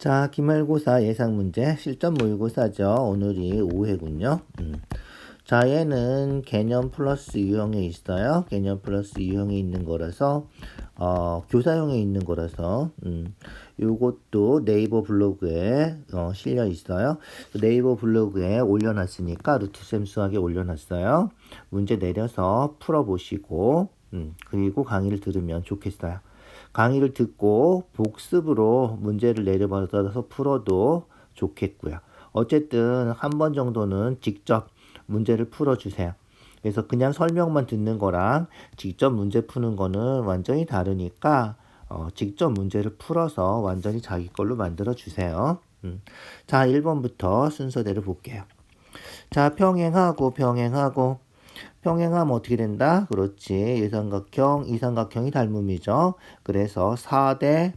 자, 기말고사 예상문제 실전 모의고사죠. 오늘이 5회군요. 자, 얘는 개념 플러스 유형에 있어요. 개념 플러스 유형에 있는 거라서 교사형에 있는 거라서 요것도 네이버 블로그에 실려 있어요. 네이버 블로그에 올려놨으니까 루트쌤 수학에 올려놨어요. 문제 내려서 풀어보시고 그리고 강의를 들으면 좋겠어요. 강의를 듣고 복습으로 문제를 내려받아서 풀어도 좋겠고요. 어쨌든 한 번 정도는 직접 문제를 풀어주세요. 그래서 그냥 설명만 듣는 거랑 직접 문제 푸는 거는 완전히 다르니까 직접 문제를 풀어서 완전히 자기 걸로 만들어 주세요. 자, 1번부터 순서대로 볼게요. 자, 평행하면 어떻게 된다? 그렇지. 유삼각형, 이삼각형이 닮음이죠. 그래서 4대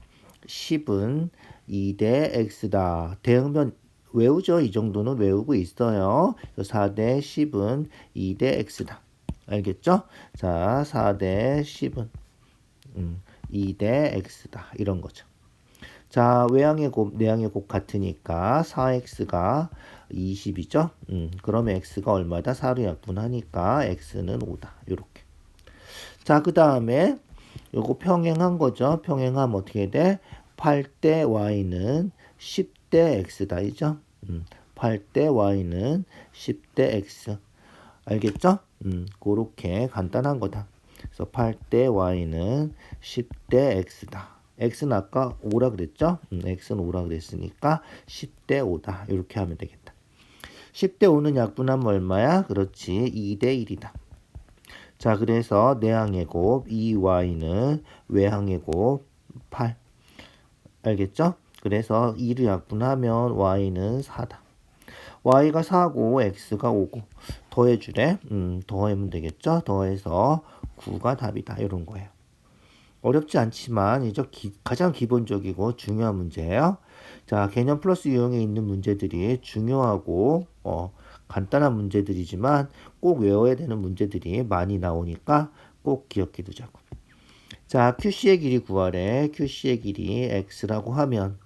10은 2대 x다. 대응변 외우죠. 이 정도는 외우고 있어요. 4대 10은 2대 x다. 알겠죠? 자, 4대 10은 2대 x다. 이런 거죠. 자, 외항의 곱, 내항의 곱 같으니까 4x가 20이죠. 그러면 x가 얼마다? 4로 약분하니까 x는 5다. 요렇게. 자, 그 다음에 요거 평행한 거죠. 평행하면 어떻게 돼? 8대 y는 10대 x다. 이죠? 8대 y는 10대 x. 알겠죠? 그렇게 간단한 거다. 그래서 8대 y는 10대 x다. x는 아까 5라 그랬죠? x는 5라 그랬으니까 10대 5다. 이렇게 하면 되겠다. 10대 5는 약분하면 얼마야? 그렇지. 2대 1이다. 자, 그래서 내항의 곱 2y는 외항의 곱 8. 알겠죠? 그래서 2를 약분하면 y는 4다. y가 4고 x가 5고 더해주래. 더하면 되겠죠? 더해서 9가 답이다. 이런 거예요. 어렵지 않지만 이제 가장 기본적이고 중요한 문제예요. 자, 개념 플러스 유형에 있는 문제들이 중요하고 간단한 문제들이지만 꼭 외워야 되는 문제들이 많이 나오니까 꼭 기억해 두자고. 자, QC의 길이 구하래. QC의 길이 x라고 하면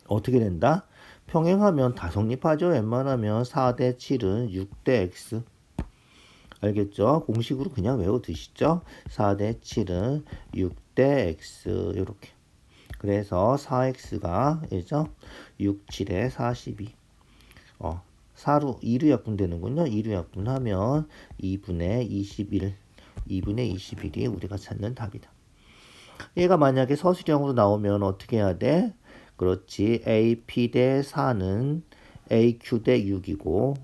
어떻게 된다? 평행하면 다 성립하죠. 웬만하면 4대 7은 6대 x. 알겠죠? 공식으로 그냥 외워두시죠. 4대 7은 6대 x 이렇게. 그래서 4x가 이죠? 6, 7에 42. 4로 2로 약분되는군요. 2로 약분하면 2분의 21. 2분의 21이 우리가 찾는 답이다. 얘가 만약에 서술형으로 나오면 어떻게 해야 돼? 그렇지. AP 대 4는 AQ 대 6이고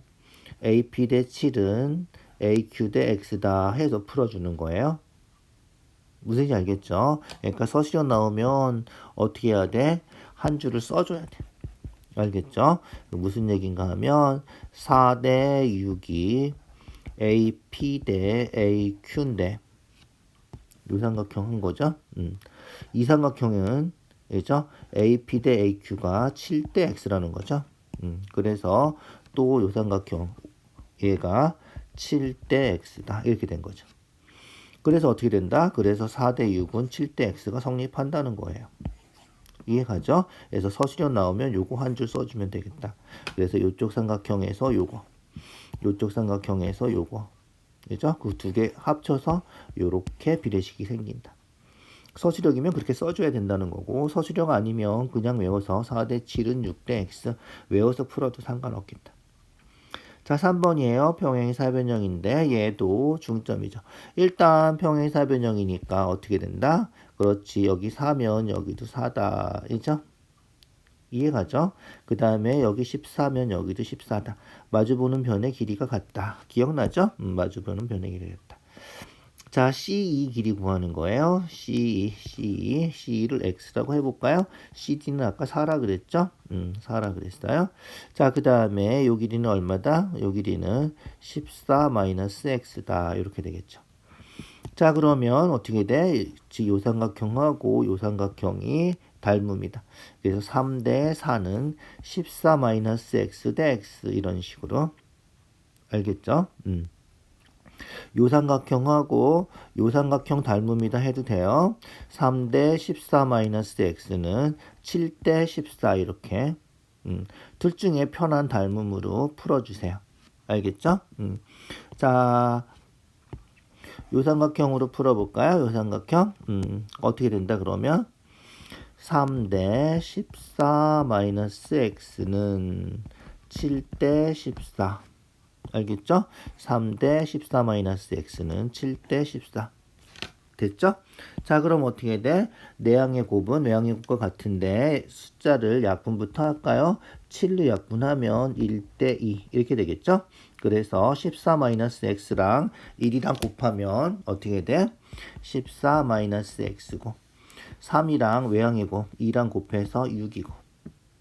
AP 대 7은 AQ 대 X다 해서 풀어주는 거예요. 무슨지 알겠죠? 그러니까 서술형 나오면 어떻게 해야 돼? 한 줄을 써줘야 돼. 알겠죠? 무슨 얘기인가 하면 4 대 6이 AP 대 AQ인데 요삼각형 한 거죠? 이삼각형은 그죠? AP 대 AQ가 7대 X라는 거죠. 그래서 또 요삼각형 얘가 7대 X다. 이렇게 된 거죠. 그래서 어떻게 된다? 그래서 4대 6은 7대 X가 성립한다는 거예요. 이해가죠? 그래서 서술형 나오면 요거 한 줄 써주면 되겠다. 그래서 요쪽 삼각형에서 요거, 요쪽 삼각형에서 요거, 그죠? 그 두 개 합쳐서 요렇게 비례식이 생긴다. 서술형이면 그렇게 써줘야 된다는 거고, 서술형 아니면 그냥 외워서 4대 7은 6대 X 외워서 풀어도 상관없겠다. 자, 3번이에요. 평행사변형인데 얘도 중점이죠. 일단 평행사변형이니까 어떻게 된다? 그렇지. 여기 4면 여기도 4다. 이죠? 이해가죠? 그 다음에 여기 14면 여기도 14다. 마주보는 변의 길이가 같다. 기억나죠? 마주보는 변의 길이가 같다. 자, C2 길이 구하는 거예요. C2를 X라고 해볼까요? CD는 아까 4라 그랬죠? 4라 그랬어요. 자, 그 다음에 요 길이는 얼마다? 요 길이는 14-X다. 이렇게 되겠죠. 자, 그러면 어떻게 돼? 요 삼각형하고 요 삼각형이 닮음이다. 그래서 3대 4는 14-X 대 X 이런 식으로. 알겠죠? 요 삼각형하고 요 삼각형 닮음이다 해도 돼요. 3대 14 마이너스 x는 7대 14 이렇게 둘 중에 편한 닮음으로 풀어주세요. 알겠죠? 자, 요 삼각형으로 풀어볼까요? 요 삼각형 어떻게 된다 그러면 3대 14 마이너스 x는 7대 14 알겠죠? 3대 14 마이너스 x는 7대 14 됐죠? 자 그럼 어떻게 돼? 내항의 곱은 외항의 곱과 같은데 숫자를 약분부터 할까요? 7로 약분하면 1대 2 이렇게 되겠죠? 그래서 14 마이너스 x랑 1이랑 곱하면 어떻게 돼? 14 마이너스 x고 3이랑 외항의 곱 2랑 곱해서 6이고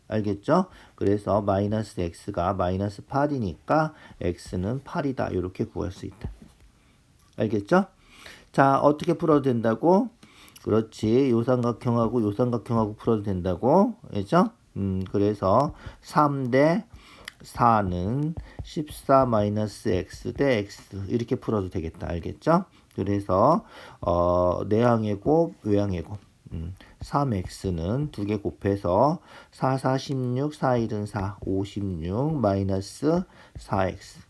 알겠죠? 그래서 마이너스 x가 마이너스 8이니까 x는 8이다 이렇게 구할 수 있다. 알겠죠? 자 어떻게 풀어도 된다고? 그렇지 요 삼각형하고 요 삼각형하고 풀어도 된다고 알죠? 그래서 3대 4는 14 마이너스 x 대 x 이렇게 풀어도 되겠다. 알겠죠? 그래서 내항의 곱 외항의 곱 3x는 두 개 곱해서 4, 4, 16, 4, 1은 4, 56 마이너스 4x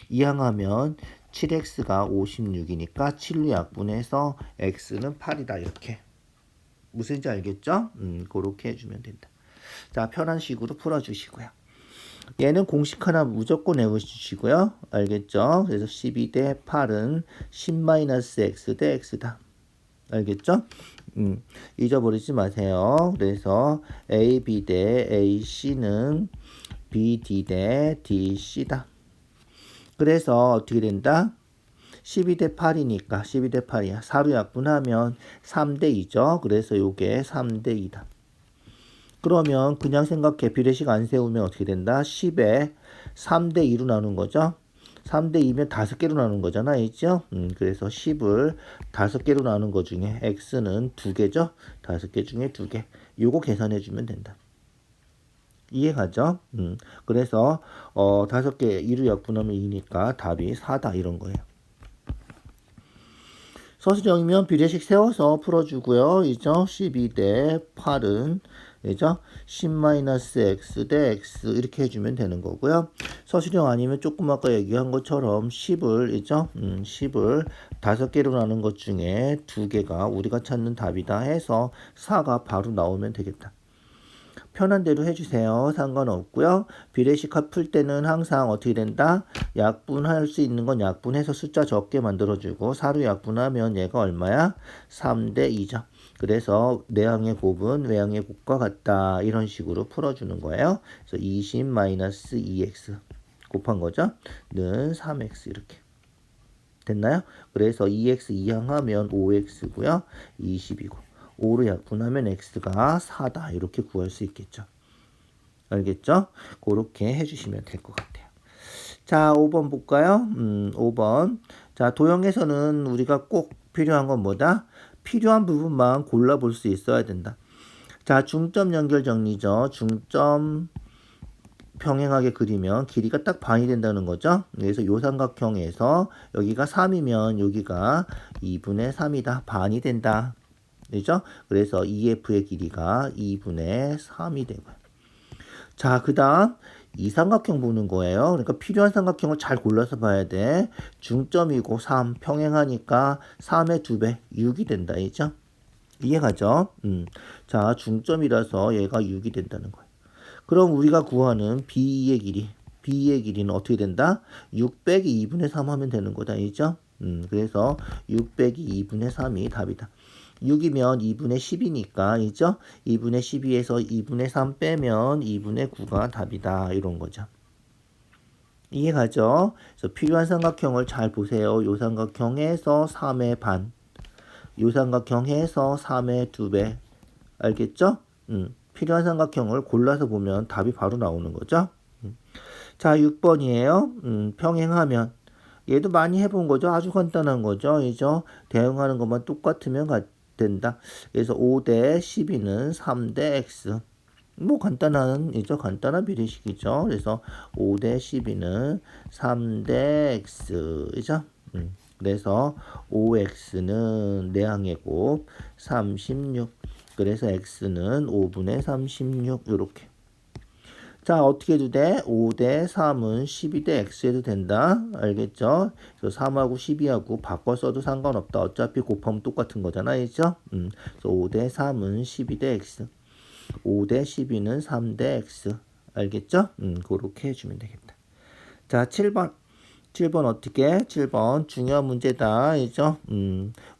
이항하면 7x가 56이니까 7로 약분해서 x는 8이다 이렇게 무슨지 알겠죠? 그렇게 해주면 된다. 자 편한 식으로 풀어주시고요. 얘는 공식 하나 무조건 외워주시고요. 알겠죠? 그래서 12대 8은 10-x 대 x다. 알겠죠? 잊어버리지 마세요. 그래서 AB 대 AC는 BD 대 DC다. 그래서 어떻게 된다? 12대 8이니까 12대 8이야. 4로 약분하면 3대 2죠. 그래서 요게 3대 2다. 그러면 그냥 생각해. 비례식 안 세우면 어떻게 된다? 10에 3대 2로 나눈 거죠. 3대 2면 5개로 나눈 거잖아. 있죠? 그래서 10을 5개로 나눈 거 중에 x는 2개죠. 5개 중에 2개. 요거 계산해 주면 된다. 이해가죠? 그래서 5개 2로 약분하면 2니까 답이 4다 이런 거예요. 서술형이면 비례식 세워서 풀어주고요. 이죠? 12대 8은 그죠? 10-x 대 x 이렇게 해주면 되는 거고요. 서술형 아니면 조금 아까 얘기한 것처럼 10을 이죠? 10을 5개로 나눈 것 중에 2개가 우리가 찾는 답이다 해서 4가 바로 나오면 되겠다. 편한 대로 해주세요. 상관없고요. 비례식 풀 때는 항상 어떻게 된다? 약분할 수 있는 건 약분해서 숫자 적게 만들어주고 4로 약분하면 얘가 얼마야? 3대 2죠. 그래서 내항의 곱은 외항의 곱과 같다. 이런 식으로 풀어주는 거예요. 그래서 20-2x 곱한 거죠. 는 3x 이렇게. 됐나요? 그래서 2x 이항하면 5x고요. 20이고. 5로 약분하면 x가 4다. 이렇게 구할 수 있겠죠. 알겠죠? 그렇게 해주시면 될 것 같아요. 자, 5번 볼까요? 5번. 자, 도형에서는 우리가 꼭 필요한 건 뭐다? 필요한 부분만 골라볼 수 있어야 된다. 자, 중점 연결 정리죠. 중점 평행하게 그리면 길이가 딱 반이 된다는 거죠. 그래서 요 삼각형에서 여기가 3이면 여기가 2분의 3이다. 반이 된다. 그죠? 그래서 EF의 길이가 2분의 3이 되고요. 자, 그 다음 이 삼각형 보는 거예요. 그러니까 필요한 삼각형을 잘 골라서 봐야 돼. 중점이고 3 평행하니까 3의 2배 6이 된다. 이죠? 이해가죠? 자, 중점이라서 얘가 6이 된다는 거예요. 그럼 우리가 구하는 B의 길이는 어떻게 된다? 6 빼기 2분의 3 하면 되는 거다. 이죠? 그래서 6 빼기 2분의 3이 답이다. 6이면 2분의 10이니까 이죠? 2분의 12에서 2분의 3 빼면 2분의 9가 답이다. 이런 거죠. 이해가죠? 그래서 필요한 삼각형을 잘 보세요. 요 삼각형에서 3의 반. 요 삼각형에서 3의 2배. 알겠죠? 필요한 삼각형을 골라서 보면 답이 바로 나오는 거죠. 자, 6번이에요. 평행하면. 얘도 많이 해본 거죠. 아주 간단한 거죠. 이죠? 대응하는 것만 똑같으면 된다. 그래서 5대 12는 3대 x. 뭐 간단한 비례식이죠. 그래서 5대 12는 3대 x. 이죠? 그래서 5x는 내항의 곱 36. 그래서 x는 5분의 36 이렇게. 자, 어떻게 해도 돼? 5대 3은 12대 x 해도 된다. 알겠죠? 그래서 3하고 12하고 바꿔 써도 상관없다. 어차피 곱하면 똑같은 거잖아. 알죠? 그래서 5대 3은 12대 x. 5대 12는 3대 x. 알겠죠? 그렇게 해주면 되겠다. 자, 7번. 7번 어떻게? 7번 중요한 문제다. 알죠?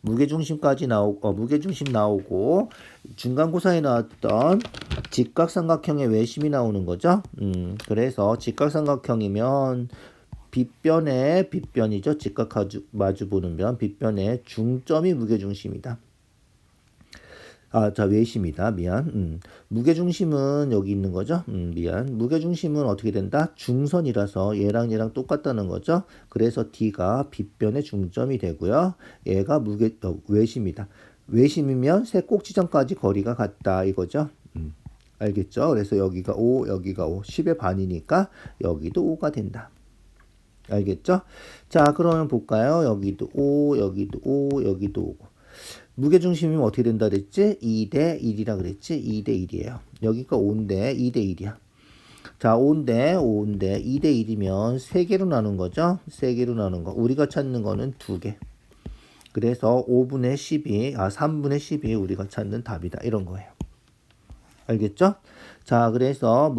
무게중심까지 무게중심 나오고 중간고사에 나왔던 직각삼각형의 외심이 나오는 거죠. 그래서 직각삼각형이면 빗변이죠. 직각 마주 보는 변, 빗변의 중점이 무게중심이다. 자, 외심이다. 미안. 무게중심은 여기 있는 거죠. 미안. 무게중심은 어떻게 된다? 중선이라서 얘랑 똑같다는 거죠. 그래서 D가 빗변의 중점이 되고요. 얘가 외심이다. 외심이면 세 꼭지점까지 거리가 같다 이거죠. 알겠죠? 그래서 여기가 5, 여기가 5. 10의 반이니까 여기도 5가 된다. 알겠죠? 자, 그러면 볼까요? 여기도 5, 여기도 5, 여기도 5. 무게중심이면 어떻게 된다 그랬지? 2대 1이라 그랬지? 2대 1이에요. 여기가 5인데 2대 1이야. 자, 5인데 2대 1이면 3개로 나눈 거죠? 3개로 나눈 거. 우리가 찾는 거는 2개. 그래서 5분의 12, 3분의 12 우리가 찾는 답이다. 이런 거예요. 알겠죠? 자, 그래서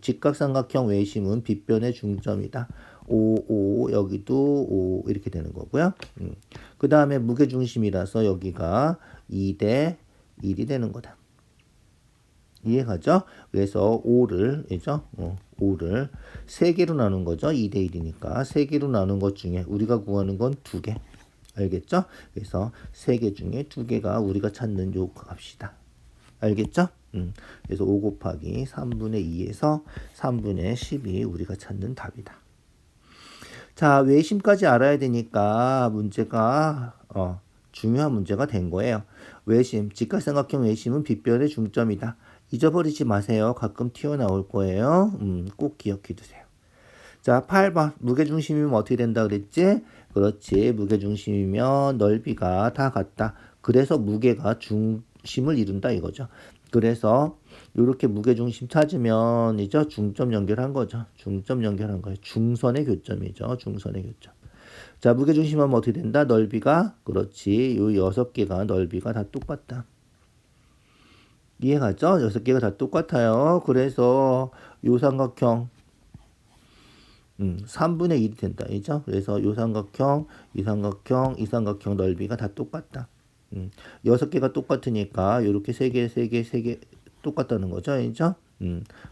직각삼각형 외심은 빗변의 중점이다. 5, 5, 여기도 5 이렇게 되는 거고요. 그 다음에 무게중심이라서 여기가 2대 1이 되는 거다. 이해가죠? 그래서 5를 3개로 나눈 거죠. 2대 1이니까 3개로 나눈 것 중에 우리가 구하는 건 2개. 알겠죠? 그래서 3개 중에 2개가 우리가 찾는 요 값이다. 알겠죠? 그래서 5 곱하기 3분의 2에서 3분의 10이 우리가 찾는 답이다. 자, 외심까지 알아야 되니까 문제가 중요한 문제가 된 거예요. 외심, 직각삼각형 외심은 빗변의 중점이다. 잊어버리지 마세요. 가끔 튀어나올 거예요. 꼭 기억해 두세요. 자, 8번. 무게중심이면 어떻게 된다 그랬지? 그렇지. 무게중심이면 넓이가 다 같다. 그래서 무게가 중심을 이룬다 이거죠. 그래서 이렇게 무게중심 찾으면 이제 중점 연결한 거죠. 중점 연결한 거예요. 중선의 교점이죠. 중선의 교점. 자, 무게중심하면 어떻게 된다? 넓이가 그렇지. 요 6개가 넓이가 다 똑같다. 이해가죠? 6개가 다 똑같아요. 그래서 요 삼각형 3분의 1이 된다. 이죠? 그래서 요 삼각형, 이 삼각형 넓이가 다 똑같다. 6개가 똑같으니까 이렇게 3개 똑같다는 거죠. 알죠?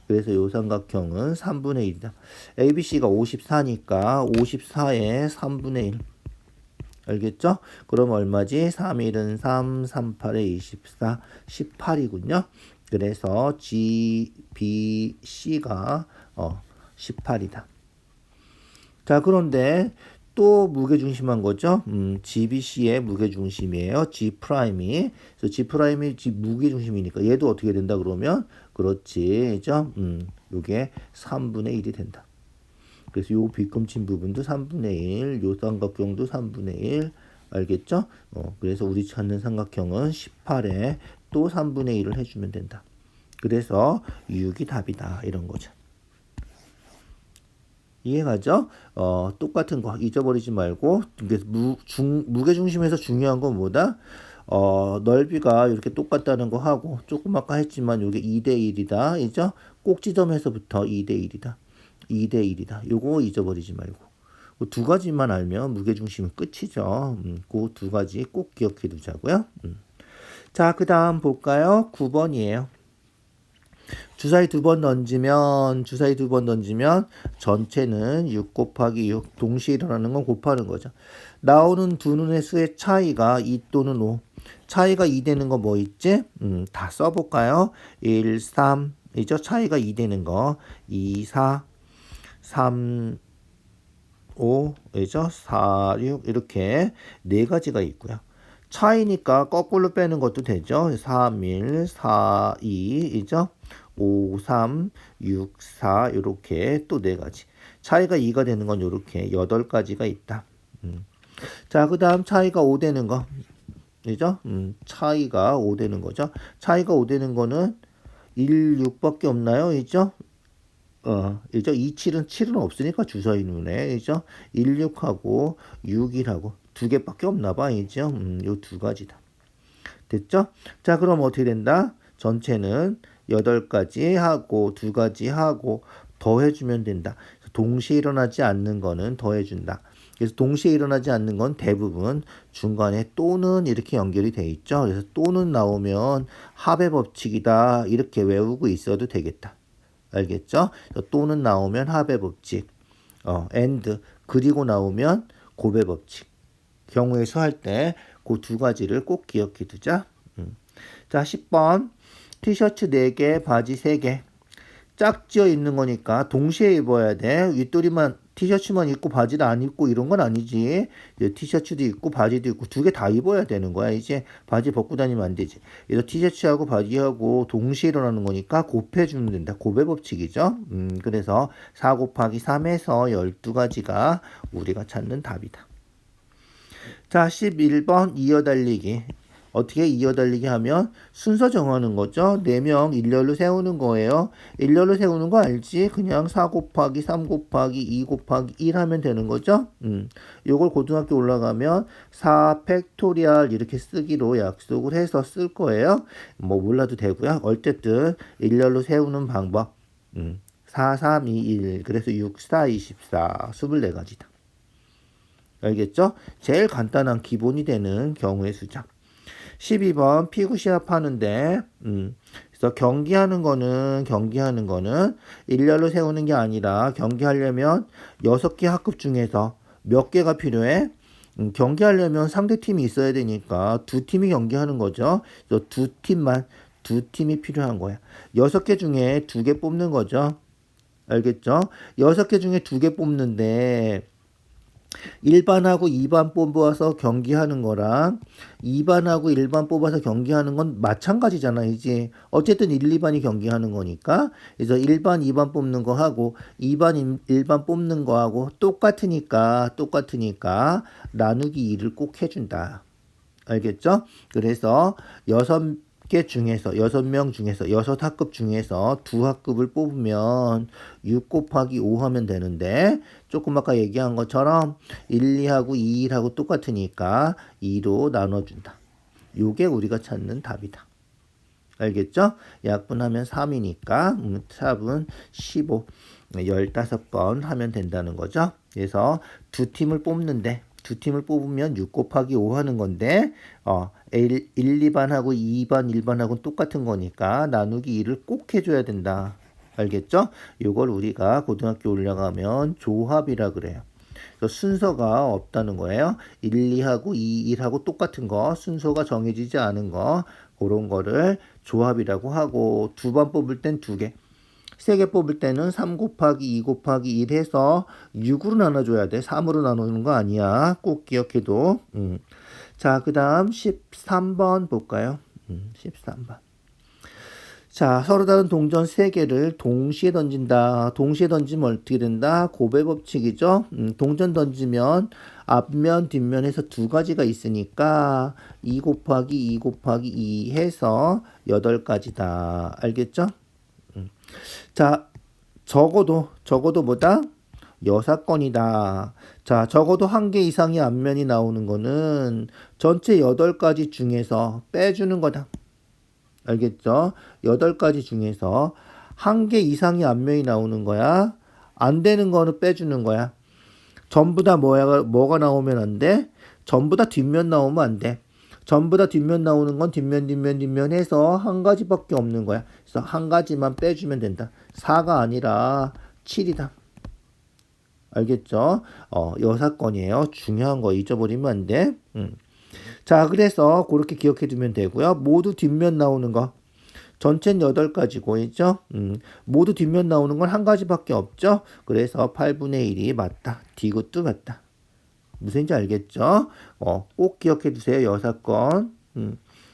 그래서 요 삼각형은 3분의 1이다. ABC가 54니까 54에 3분의 1. 알겠죠? 그럼 얼마지? 3, 1은 3, 3, 8에 24, 18이군요. 그래서 G, B, C가 18이다. 자, 그런데 또 무게중심한 거죠. GBC의 무게중심이에요. G'이. 그래서 G'이 무게중심이니까 얘도 어떻게 된다 그러면 그렇지. 그죠? 요게 3분의 1이 된다. 그래서 요 빗금친 부분도 3분의 1, 요 삼각형도 3분의 1. 알겠죠? 그래서 우리 찾는 삼각형은 18에 또 3분의 1을 해주면 된다. 그래서 6이 답이다. 이런 거죠. 이해가죠? 똑같은 거 잊어버리지 말고 무게중심에서 중요한 건 뭐다? 넓이가 이렇게 똑같다는 거 하고 조금 아까 했지만 이게 2대 1이다. 이죠? 꼭지점에서부터 2대 1이다. 2대 1이다. 요거 잊어버리지 말고. 그 두 가지만 알면 무게중심은 끝이죠. 그 두 가지 꼭 기억해 두자고요. 자, 그 다음 볼까요? 9번이에요. 주사위 두 번 던지면 전체는 6 곱하기 6 동시에 일어나는 건 곱하는 거죠. 나오는 두 눈의 수의 차이가 2 또는 5. 차이가 2 되는 거 뭐 있지? 다 써볼까요? 1, 3 이죠? 차이가 2 되는 거 2, 4, 3, 5 이죠? 4, 6 이렇게 네 가지가 있고요. 차이니까 거꾸로 빼는 것도 되죠. 3, 1, 4, 2 이죠? 5, 3, 6, 4 이렇게 또 네 가지. 차이가 2가 되는 건 이렇게 8가지가 있다. 자, 그 다음 차이가 5 되는 거. 그죠? 차이가 5 되는 거죠. 차이가 5 되는 거는 1, 6밖에 없나요? 그죠? 그죠? 2, 7은 없으니까 주사위 눈에. 그죠? 1, 6하고 6, 1하고 두 개밖에 없나 봐. 그죠? 요 두 가지다. 됐죠? 자, 그럼 어떻게 된다? 전체는 8가지 하고 2가지 하고 더해주면 된다. 동시에 일어나지 않는 거는 더해준다. 그래서 동시에 일어나지 않는 건 대부분 중간에 또는 이렇게 연결이 돼 있죠. 그래서 또는 나오면 합의 법칙이다. 이렇게 외우고 있어도 되겠다. 알겠죠? 또는 나오면 합의 법칙. and 그리고 나오면 곱의 법칙. 경우의 수 할 때 그 두 가지를 꼭 기억해 두자. 자, 10번. 티셔츠 4개, 바지 3개. 짝지어 있는 거니까 동시에 입어야 돼. 윗도리만 티셔츠만 입고 바지를 안 입고 이런 건 아니지. 이제 티셔츠도 입고 바지도 입고 두 개 다 입어야 되는 거야. 이제 바지 벗고 다니면 안 되지. 그래서 티셔츠하고 바지하고 동시에 일어나는 거니까 곱해주면 된다. 곱의 법칙이죠. 그래서 4 곱하기 3에서 12가지가 우리가 찾는 답이다. 자, 11번 이어달리기. 어떻게 이어달리기 하면 순서 정하는 거죠. 4명 일렬로 세우는 거예요. 일렬로 세우는 거 알지? 그냥 4 곱하기 3 곱하기 2 곱하기 1 하면 되는 거죠. 요걸 고등학교 올라가면 4 팩토리얼 이렇게 쓰기로 약속을 해서 쓸 거예요. 뭐 몰라도 되고요. 어쨌든 일렬로 세우는 방법. 4, 3, 2, 1. 그래서 6, 4, 24. 24가지다. 알겠죠? 제일 간단한 기본이 되는 경우의 수작. 12번 피구 시합 하는데 그래서 경기하는 거는 일렬로 세우는 게 아니라 경기하려면 6개 학급 중에서 몇 개가 필요해? 경기하려면 상대팀이 있어야 되니까 두 팀이 경기하는 거죠. 그래서 두 팀이 필요한 거야. 6개 중에 2개 뽑는 거죠. 알겠죠? 6개 중에 2개 뽑는데 1반하고 2반 뽑아서 경기하는 거랑 2반하고 1반 뽑아서 경기하는 건 마찬가지잖아. 이제 어쨌든 1, 2반이 경기하는 거니까 그래서 1반, 2반 뽑는 거 하고 2반, 1반 뽑는 거 하고 똑같으니까 나누기 2를 꼭 해준다. 알겠죠? 그래서 6명 중에서 6학급 중에서 2학급을 뽑으면 6 곱하기 5 하면 되는데 조금 아까 얘기한 것처럼 1, 2하고 2, 1하고 똑같으니까 2로 나눠준다. 요게 우리가 찾는 답이다. 알겠죠? 약분하면 3이니까 답은 15, 15번 하면 된다는 거죠. 그래서 두 팀을 뽑으면 6 곱하기 5 하는 건데 1, 2반하고 2반, 1반하고는 똑같은 거니까 나누기 2를 꼭 해줘야 된다. 알겠죠? 이걸 우리가 고등학교 올라가면 조합이라 그래요. 순서가 없다는 거예요. 1, 2하고 2, 1하고 똑같은 거, 순서가 정해지지 않은 거, 그런 거를 조합이라고 하고 2번 뽑을 땐 2개. 3개 뽑을 때는 3 곱하기 2 곱하기 1 해서 6으로 나눠줘야 돼. 3으로 나누는 거 아니야. 꼭 기억해도. 자, 그 다음 13번 볼까요? 13번. 자, 서로 다른 동전 3개를 동시에 던진다. 동시에 던지면 어떻게 된다? 곱의 법칙이죠. 동전 던지면 앞면, 뒷면에서 2가지가 있으니까 2 곱하기 2 곱하기 2 해서 8가지다. 알겠죠? 자, 적어도 뭐다? 여사건이다. 자, 적어도 1개 이상의 앞면이 나오는 거는 전체 8가지 중에서 빼주는 거다. 알겠죠? 8가지 중에서 1개 이상의 앞면이 나오는 거야. 안 되는 거는 빼주는 거야. 전부 다 뭐가 나오면 안 돼? 전부 다 뒷면 나오면 안 돼. 전부 다 뒷면 나오는 건 뒷면 해서 1가지밖에 없는 거야. 그래서 1가지만 빼주면 된다. 4가 아니라 7이다. 알겠죠? 여사건이에요. 중요한 거 잊어버리면 안 돼. 자, 그래서 그렇게 기억해 두면 되고요. 모두 뒷면 나오는 거. 전체는 8가지고 있죠. 모두 뒷면 나오는 건 1가지밖에 없죠. 그래서 8분의 1이 맞다. D굿도 맞다. 무슨지 알겠죠? 꼭 기억해 두세요. 여사건.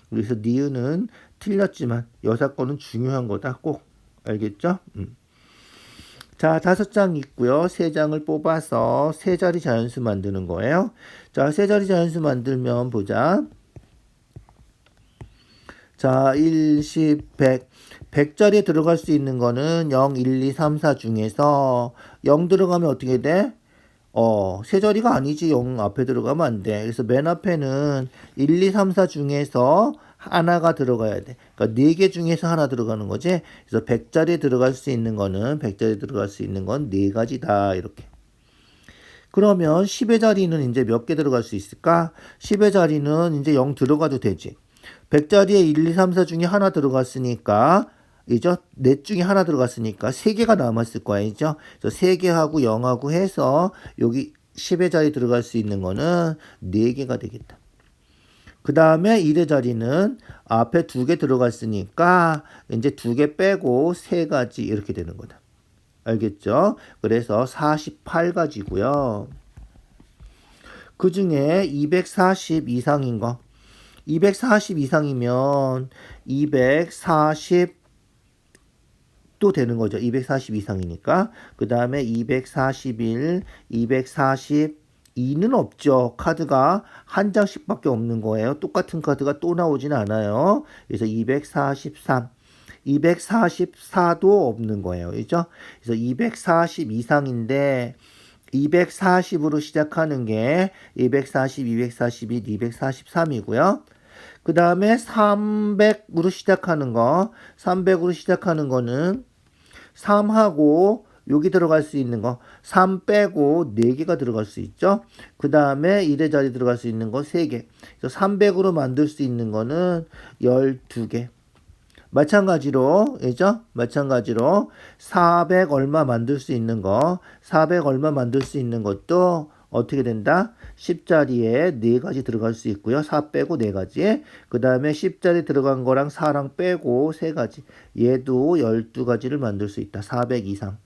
그래서 니은은 틀렸지만 여사건은 중요한 거다. 꼭 알겠죠? 자, 5장 있고요. 3장을 뽑아서 세 자리 자연수 만드는 거예요. 자, 세 자리 자연수 만들면 보자. 자, 1, 10, 100. 100자리에 들어갈 수 있는 거는 0, 1, 2, 3, 4 중에서 0 들어가면 어떻게 돼? 세 자리가 아니지. 0 앞에 들어가면 안 돼. 그래서 맨 앞에는 1, 2, 3, 4 중에서 하나가 들어가야 돼. 그러니까 4개 중에서 하나 들어가는 거지. 그래서 100자리에 들어갈 수 있는 거는 100자리에 들어갈 수 있는 건 4가지다. 이렇게. 그러면 10의 자리는 이제 몇 개 들어갈 수 있을까? 10의 자리는 이제 0 들어가도 되지. 100자리에 1, 2, 3, 4 중에 하나 들어갔으니까 이죠? 넷 중에 하나 들어갔으니까 3개가 남았을 거야. 이죠? 그래서 3개하고 0하고 해서 여기 10의 자리 들어갈 수 있는 거는 4개가 되겠다. 그 다음에 1의 자리는 앞에 2개 들어갔으니까 이제 2개 빼고 3가지 이렇게 되는 거다. 알겠죠? 그래서 48가지고요. 그 중에 240 이상인 거. 240 이상이면 240 또 되는 거죠. 240 이상이니까. 그 다음에 241, 242는 없죠. 카드가 한 장씩밖에 없는 거예요. 똑같은 카드가 또 나오진 않아요. 그래서 243, 244도 없는 거예요. 그죠? 그래서 240 이상인데 240으로 시작하는 게 240, 241, 243이고요. 그 다음에 300으로 시작하는 거, 300으로 시작하는 거는 3하고 여기 들어갈 수 있는 거, 3 빼고 4개가 들어갈 수 있죠. 그 다음에 1의 자리 들어갈 수 있는 거 3개. 그래서 300으로 만들 수 있는 거는 12개. 마찬가지로, 그죠? 마찬가지로 400 얼마 만들 수 있는 거, 400 얼마 만들 수 있는 것도 어떻게 된다? 10자리에 4가지 들어갈 수 있고요. 4 빼고 4가지. 그 다음에 10자리 들어간 거랑 4랑 빼고 3가지. 얘도 12가지를 만들 수 있다. 400 이상.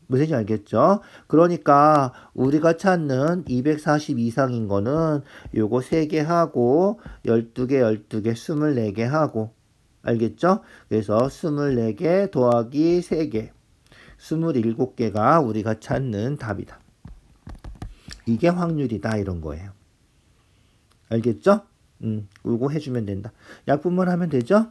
무슨지 알겠죠? 그러니까 우리가 찾는 240 이상인 거는 요거 3개 하고 12개, 12개, 24개 하고 알겠죠? 그래서 24개 더하기 3개 27개가 우리가 찾는 답이다. 이게 확률이다 이런 거예요. 알겠죠? 이거 해주면 된다. 약분만 하면 되죠?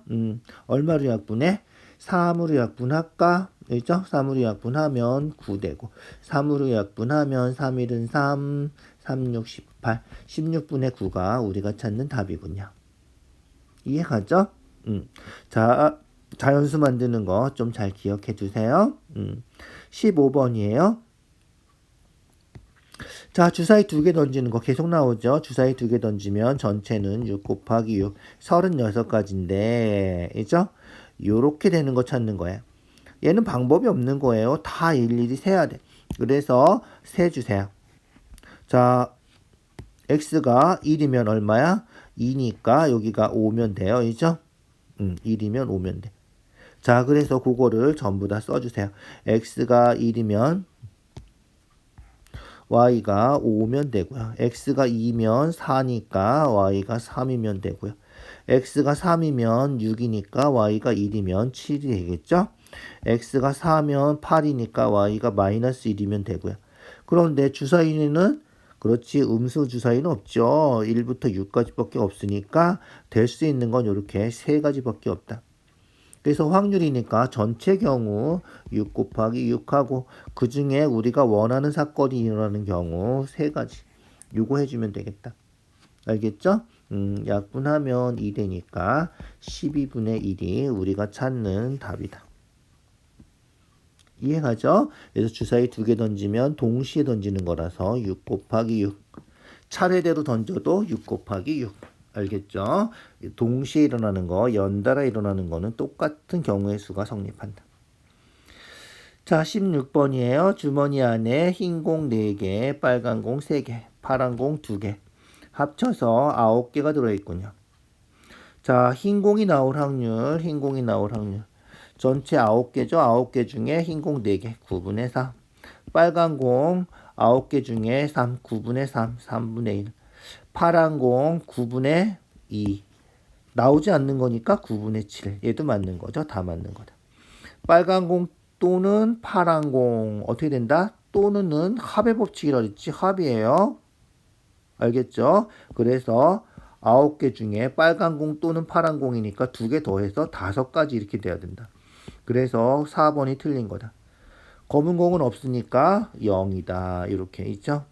얼마로 약분해? 3으로 약분할까? 그죠? 3으로 약분하면 9 되고 3으로 약분하면 3일은 3, 3, 6, 18 16분의 9가 우리가 찾는 답이군요. 이해가죠? 자, 자연수 만드는 거 좀 잘 기억해 두세요. 15번이에요. 자, 주사위 2개 던지는 거 계속 나오죠. 주사위 2개 던지면 전체는 6 곱하기 6, 36가지인데, 그죠? 요렇게 되는 거 찾는 거예요. 얘는 방법이 없는 거예요. 다 일일이 세야 돼. 그래서 세주세요. 자, x가 1이면 얼마야? 2니까 여기가 5면 돼요. 그죠? 1이면 5면 돼. 자, 그래서 그거를 전부 다 써주세요. x가 1이면 y가 5면 되고요. x가 2면 4니까 y가 3이면 되고요. x가 3이면 6이니까 y가 1이면 7이 되겠죠? x가 4면 8이니까 y가 마이너스 1이면 되고요. 그런데 주사위는 그렇지 음수 주사위는 없죠. 1부터 6까지밖에 없으니까 될 수 있는 건 이렇게 3가지밖에 없다. 그래서 확률이니까 전체 경우 6 곱하기 6하고 그 중에 우리가 원하는 사건이 일어나는 경우 3가지. 요거 해주면 되겠다. 알겠죠? 약분하면 2 되니까 12분의 1이 우리가 찾는 답이다. 이해가죠? 그래서 주사위 2개 던지면 동시에 던지는 거라서 6 곱하기 6. 차례대로 던져도 6 곱하기 6. 알겠죠? 동시에 일어나는 거, 연달아 일어나는 거는 똑같은 경우의 수가 성립한다. 자, 16번이에요. 주머니 안에 흰 공 4개, 빨간 공 3개, 파란 공 2개. 합쳐서 9개가 들어있군요. 자, 흰 공이 나올 확률, 흰 공이 나올 확률. 전체 9개죠. 9개 중에 흰 공 4개, 9분의 4. 빨간 공 9개 중에 3, 9분의 3, 3분의 1. 파란 공 9분의 2. 나오지 않는 거니까 9분의 7. 얘도 맞는 거죠. 다 맞는 거다. 빨간 공 또는 파란 공 어떻게 된다? 또는은 합의 법칙이라 그랬지. 합이에요. 알겠죠? 그래서 9개 중에 빨간 공 또는 파란 공이니까 2개 더해서 5가지 이렇게 돼야 된다. 그래서 4번이 틀린 거다. 검은 공은 없으니까 0이다. 이렇게 있죠?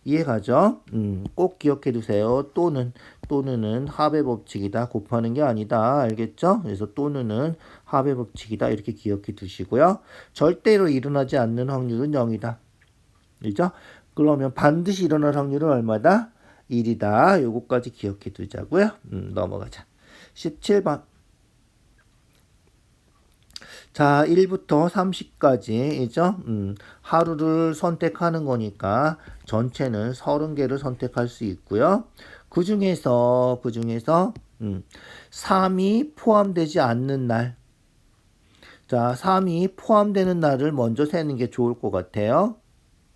이해가죠? 꼭 기억해 두세요. 또는은 합의 법칙이다. 곱하는 게 아니다. 알겠죠? 그래서 또는은 합의 법칙이다. 이렇게 기억해 두시고요. 절대로 일어나지 않는 확률은 0이다. 그죠? 그러면 반드시 일어날 확률은 얼마다? 1이다. 요거까지 기억해 두자고요. 넘어가자. 17번. 자, 1부터 30까지이죠. 하루를 선택하는 거니까 전체는 30개를 선택할 수 있고요. 그 중에서 3이 포함되지 않는 날. 자, 3이 포함되는 날을 먼저 세는 게 좋을 것 같아요.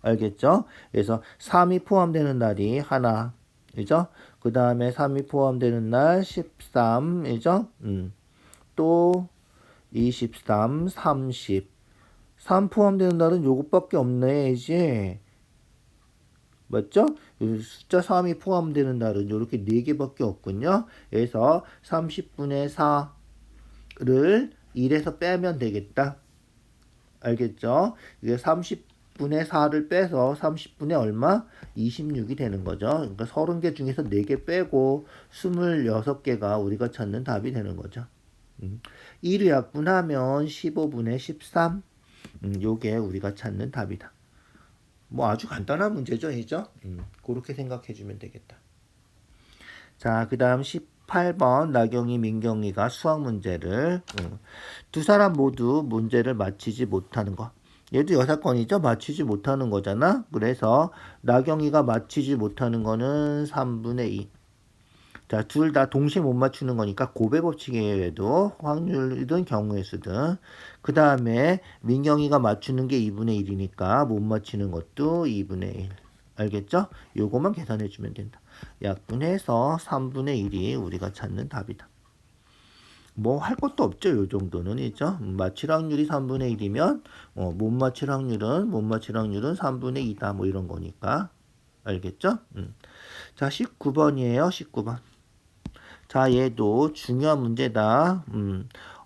알겠죠? 그래서 3이 포함되는 날이 하나. 그죠? 그 다음에 3이 포함되는 날 13이죠? 또 23, 30. 3 포함되는 날은 요것밖에 없네, 이제. 맞죠? 숫자 3이 포함되는 날은 요렇게 4개밖에 없군요. 그래서 30분의 4를 1에서 빼면 되겠다. 알겠죠? 이게 30분의 4를 빼서 30분의 얼마? 26이 되는 거죠. 그러니까 30개 중에서 4개 빼고 26개가 우리가 찾는 답이 되는 거죠. 1을 약분하면 15분의 13. 요게 우리가 찾는 답이다. 뭐 아주 간단한 문제죠, 이죠? 그렇게 생각해 주면 되겠다. 자, 그 다음 18번 나경이, 민경이가 수학 문제를 두 사람 모두 문제를 맞히지 못하는 거. 얘도 여사건이죠? 맞히지 못하는 거잖아. 그래서 나경이가 맞히지 못하는 거는 3분의 2. 자, 둘 다 동시에 못 맞추는 거니까 고배 법칙이에요. 얘도 확률이든 경우의 수든. 그 다음에 민경이가 맞추는 게 2분의 1이니까 못 맞히는 것도 2분의 1. 알겠죠? 요거만 계산해 주면 된다. 약분해서 3분의 1이 우리가 찾는 답이다. 뭐 할 것도 없죠. 요 정도는 있죠. 맞힐 확률이 3분의 1이면 못 맞힐 확률은 3분의 2다. 뭐 이런 거니까. 알겠죠? 자, 19번이에요. 19번. 자, 얘도 중요한 문제다.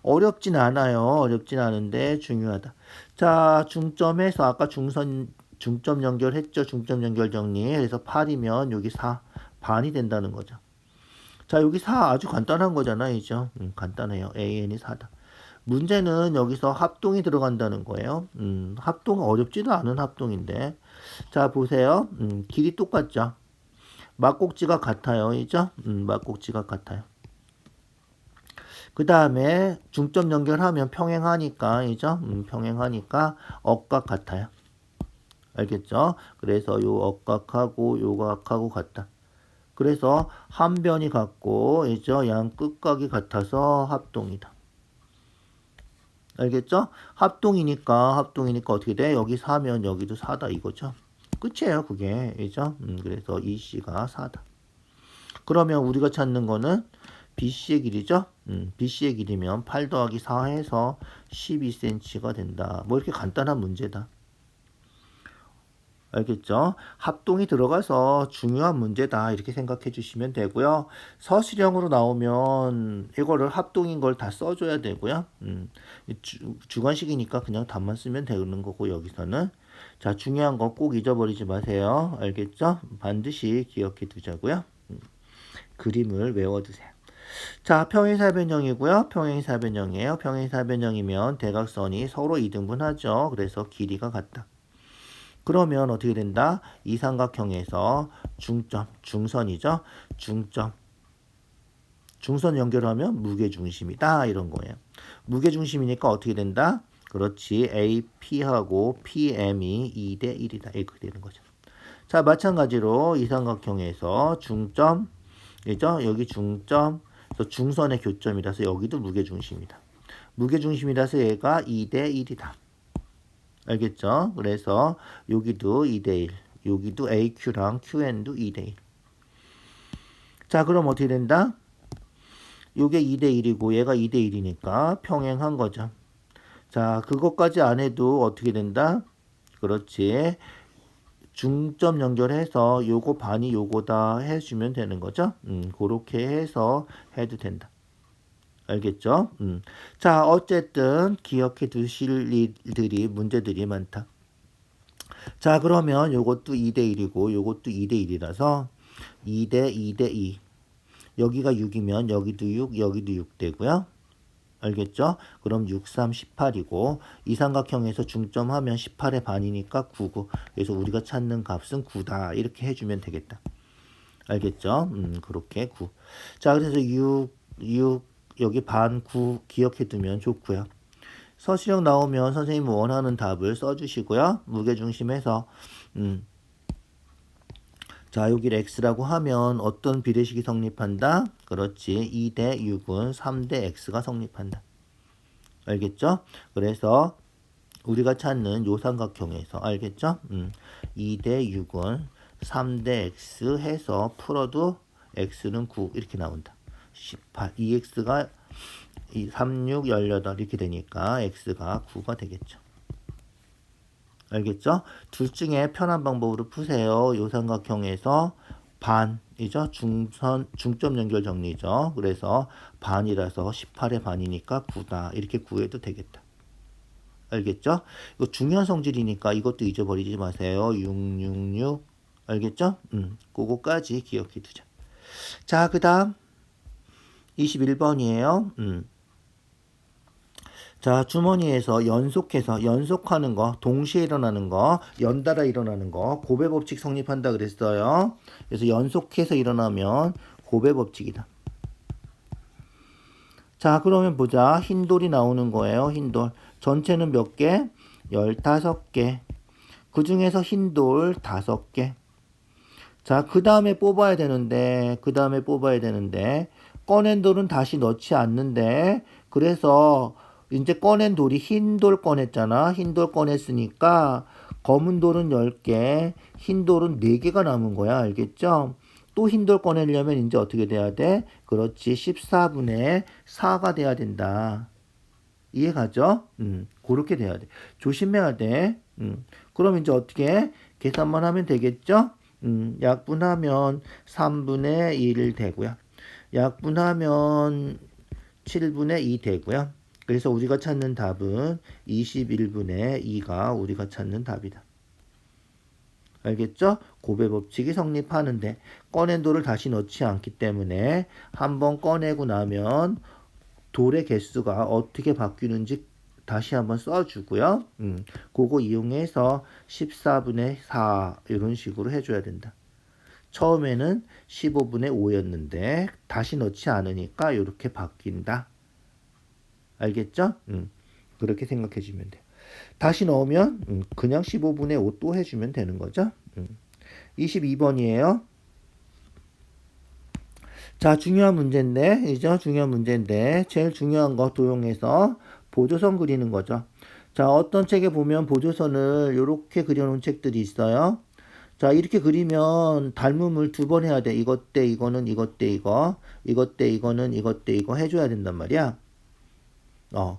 어렵진 않아요. 어렵진 않은데 중요하다. 자, 중점에서 아까 중점 연결했죠. 중점 연결 정리. 그래서 8이면 여기 4 반이 된다는 거죠. 자, 여기 4 아주 간단한 거잖아요. 간단해요. AN이 4다. 문제는 여기서 합동이 들어간다는 거예요. 합동 어렵지도 않은 합동인데. 자, 보세요. 길이 똑같죠. 막꼭지가 같아요. 이죠? 막꼭지가 같아요. 그 다음에 중점 연결하면 평행하니까, 이죠? 평행하니까 억각 같아요. 알겠죠? 그래서 요 억각하고 요 각하고 같다. 그래서 한 변이 같고, 이죠? 양 끝각이 같아서 합동이다. 알겠죠? 합동이니까 어떻게 돼? 여기 4면 여기도 4다 이거죠? 끝이에요, 그게. 이죠? 그래서 이 C가 4다. 그러면 우리가 찾는 거는 BC의 길이죠? BC의 길이면 8 더하기 4 해서 12cm가 된다. 뭐 이렇게 간단한 문제다. 알겠죠? 합동이 들어가서 중요한 문제다. 이렇게 생각해 주시면 되고요. 서술형으로 나오면 이거를 합동인 걸 다 써줘야 되고요. 주관식이니까 그냥 답만 쓰면 되는 거고 여기서는. 자, 중요한 거 꼭 잊어버리지 마세요. 알겠죠? 반드시 기억해 두자고요. 그림을 외워두세요. 자, 평행사변형이고요. 평행사변형이에요. 평행사변형이면 대각선이 서로 이등분하죠. 그래서 길이가 같다. 그러면 어떻게 된다? 이 삼각형에서 중점, 중선이죠. 중선 연결하면 무게중심이다. 이런 거예요. 무게중심이니까 어떻게 된다? 그렇지. AP하고 PM이 2대 1이다. 이렇게 되는 거죠. 자, 마찬가지로 이 삼각형에서 중점, 그죠? 여기 중점, 그래서 중선의 교점이라서 여기도 무게중심이다. 무게중심이라서 얘가 2대 1이다. 알겠죠? 그래서 여기도 2대 1, 여기도 AQ랑 QN도 2대 1. 자, 그럼 어떻게 된다? 요게 2대 1이고 얘가 2대 1이니까 평행한 거죠. 자, 그것까지 안 해도 어떻게 된다? 그렇지. 중점 연결해서 요거 반이 요거다 해주면 되는 거죠. 그렇게 해서 해도 된다. 알겠죠? 자, 어쨌든 기억해 두실 일들이 문제들이 많다. 자, 그러면 요것도 2대 1이고 요것도 2대 1이라서 2대 2대 2. 여기가 6이면 여기도 6, 여기도 6 되고요. 알겠죠? 그럼 6, 3, 18이고 이 삼각형에서 중점하면 18의 반이니까 9, 9. 그래서 우리가 찾는 값은 9다. 이렇게 해주면 되겠다. 알겠죠? 그렇게 9. 자, 그래서 6 여기 반 9 기억해 두면 좋고요. 서술형 나오면 선생님이 원하는 답을 써주시고요. 무게중심에서 자, 여기를 x라고 하면 어떤 비례식이 성립한다? 그렇지. 2대 6은 3대 x가 성립한다. 알겠죠? 그래서 우리가 찾는 요 삼각형에서 알겠죠? 2대 6은 3대 x 해서 풀어도 x는 9 이렇게 나온다. 18. 2x가 36, 18 이렇게 되니까 x가 9가 되겠죠. 알겠죠? 둘 중에 편한 방법으로 푸세요. 요 삼각형에서 반이죠. 중점 연결 정리죠. 그래서 반이라서 18의 반이니까 9다. 이렇게 구해도 되겠다. 알겠죠? 이거 중요한 성질이니까 이것도 잊어버리지 마세요. 666. 알겠죠? 그거까지 기억해 두자. 자, 그 다음 21번이에요. 자, 주머니에서 연속하는 거, 동시에 일어나는 거, 연달아 일어나는 거, 고배 법칙 성립한다 그랬어요. 그래서 연속해서 일어나면 고배 법칙이다. 자, 그러면 보자. 흰 돌이 나오는 거예요. 흰 돌. 전체는 몇 개? 15개. 그 중에서 흰 돌 5개. 자, 그 다음에 뽑아야 되는데, 꺼낸 돌은 다시 넣지 않는데, 그래서 이제 꺼낸 돌이 흰 돌 꺼냈잖아. 흰 돌 꺼냈으니까 검은 돌은 10개, 흰 돌은 4개가 남은 거야. 알겠죠? 또 흰 돌 꺼내려면 이제 어떻게 돼야 돼? 그렇지. 14분의 4가 돼야 된다. 이해가죠? 그렇게 돼야 돼. 조심해야 돼. 그럼 이제 어떻게 계산만 하면 되겠죠? 약분하면 3분의 1 되고요. 약분하면 7분의 2 되고요. 그래서 우리가 찾는 답은 21분의 2가 우리가 찾는 답이다. 알겠죠? 고배 법칙이 성립하는데 꺼낸 돌을 다시 넣지 않기 때문에 한번 꺼내고 나면 돌의 개수가 어떻게 바뀌는지 다시 한번 써주고요. 그거 이용해서 14분의 4 이런 식으로 해줘야 된다. 처음에는 15분의 5였는데 다시 넣지 않으니까 이렇게 바뀐다. 알겠죠? 그렇게 생각해 주면 돼요. 다시 넣으면 그냥 15분의 5 또 해주면 되는 거죠. 22번이에요. 자, 중요한 문제인데 제일 중요한 거 도용해서 보조선 그리는 거죠. 자, 어떤 책에 보면 보조선을 이렇게 그려놓은 책들이 있어요. 자, 이렇게 그리면 닮음을 2번 해야 돼. 이것 대 이거는 이것 대 이거, 이것 대 이거는 이것 대 이거 해줘야 된단 말이야.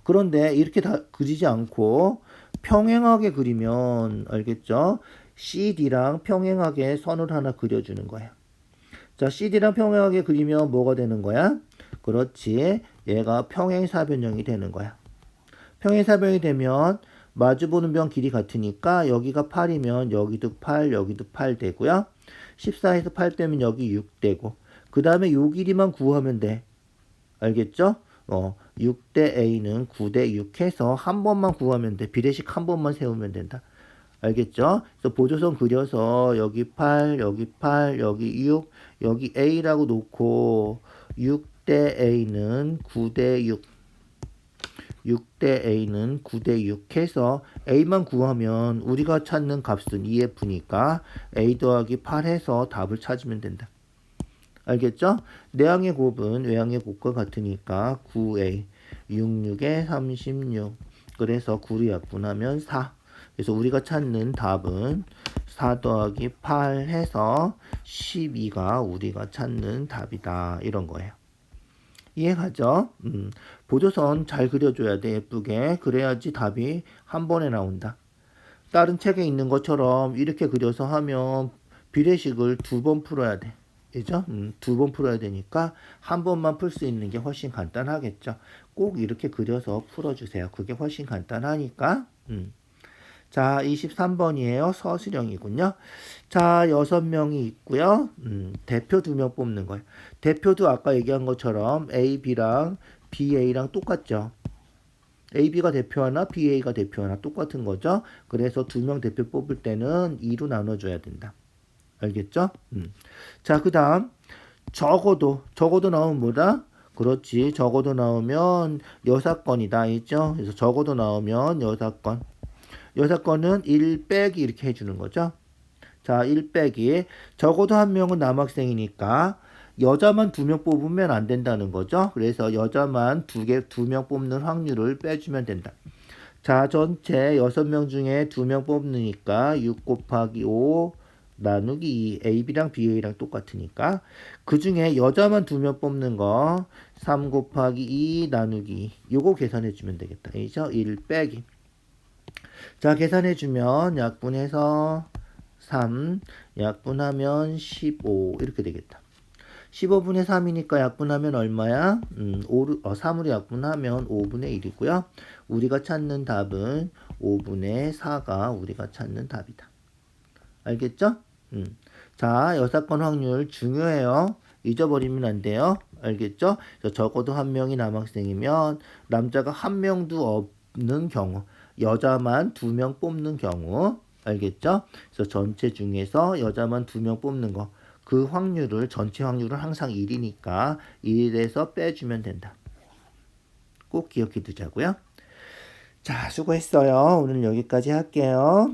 그런데 이렇게 다 그리지 않고 평행하게 그리면 알겠죠? CD랑 평행하게 선을 하나 그려주는 거야. 자, CD랑 평행하게 그리면 뭐가 되는 거야? 그렇지. 얘가 평행사변형이 되는 거야. 평행사변이 되면 마주보는 변 길이 같으니까 여기가 8이면 여기도 8, 여기도 8 되고요. 14에서 8 빼면 여기 6 되고 그 다음에 요 길이만 구하면 돼. 알겠죠? 6대 A는 9대 6 해서 한 번만 구하면 돼. 비례식 한 번만 세우면 된다. 알겠죠? 그래서 보조선 그려서 여기 8, 여기 8, 여기 6, 여기 A라고 놓고 6대 A는 9대 6, 6대 A는 9대 6 해서 A만 구하면 우리가 찾는 값은 2F니까 A 더하기 8 해서 답을 찾으면 된다. 알겠죠? 내항의 곱은 외항의 곱과 같으니까 9A, 66에 36. 그래서 9를 약분하면 4. 그래서 우리가 찾는 답은 4 더하기 8 해서 12가 우리가 찾는 답이다. 이런 거예요. 이해가죠? 보조선 잘 그려줘야 돼, 예쁘게. 그래야지 답이 한 번에 나온다. 다른 책에 있는 것처럼 이렇게 그려서 하면 비례식을 2번 풀어야 돼. 그죠? 2번 풀어야 되니까 한 번만 풀 수 있는 게 훨씬 간단하겠죠. 꼭 이렇게 그려서 풀어주세요. 그게 훨씬 간단하니까. 자, 23번이에요. 서술형이군요. 자, 6명이 있고요. 대표 2명 뽑는 거예요. 대표도 아까 얘기한 것처럼 A, B랑 B, A랑 똑같죠. AB가 대표 하나, BA가 대표 하나 똑같은 거죠. 그래서 2명 대표 뽑을 때는 2로 나눠줘야 된다. 알겠죠? 자, 그 다음 적어도 나오면 뭐다? 그렇지. 적어도 나오면 여사건이다. 있죠? 그래서 적어도 나오면 여사건. 여사건은 1 빼기 이렇게 해주는 거죠. 자, 1 빼기. 적어도 한 명은 남학생이니까 여자만 2명 뽑으면 안 된다는 거죠. 그래서 여자만 2명 뽑는 확률을 빼주면 된다. 자, 전체 6명 중에 2명 뽑으니까 6 곱하기 5 나누기 2. AB랑 BA랑 똑같으니까. 그 중에 여자만 2명 뽑는 거 3 곱하기 2 나누기 2. 요거 계산해주면 되겠다. 그죠? 1 빼기. 자, 계산해주면 약분해서 3, 약분하면 15 이렇게 되겠다. 15분의 3이니까 약분하면 얼마야? 3으로 약분하면 5분의 1이고요. 우리가 찾는 답은 5분의 4가 우리가 찾는 답이다. 알겠죠? 자, 여사건 확률 중요해요. 잊어버리면 안 돼요. 알겠죠? 적어도 한 명이 남학생이면 남자가 한 명도 없는 경우, 여자만 2명 뽑는 경우, 알겠죠? 그래서 전체 중에서 여자만 2명 뽑는 거, 그 확률을, 전체 확률은 항상 1이니까 1에서 빼주면 된다. 꼭 기억해 두자고요. 자, 수고했어요. 오늘 여기까지 할게요.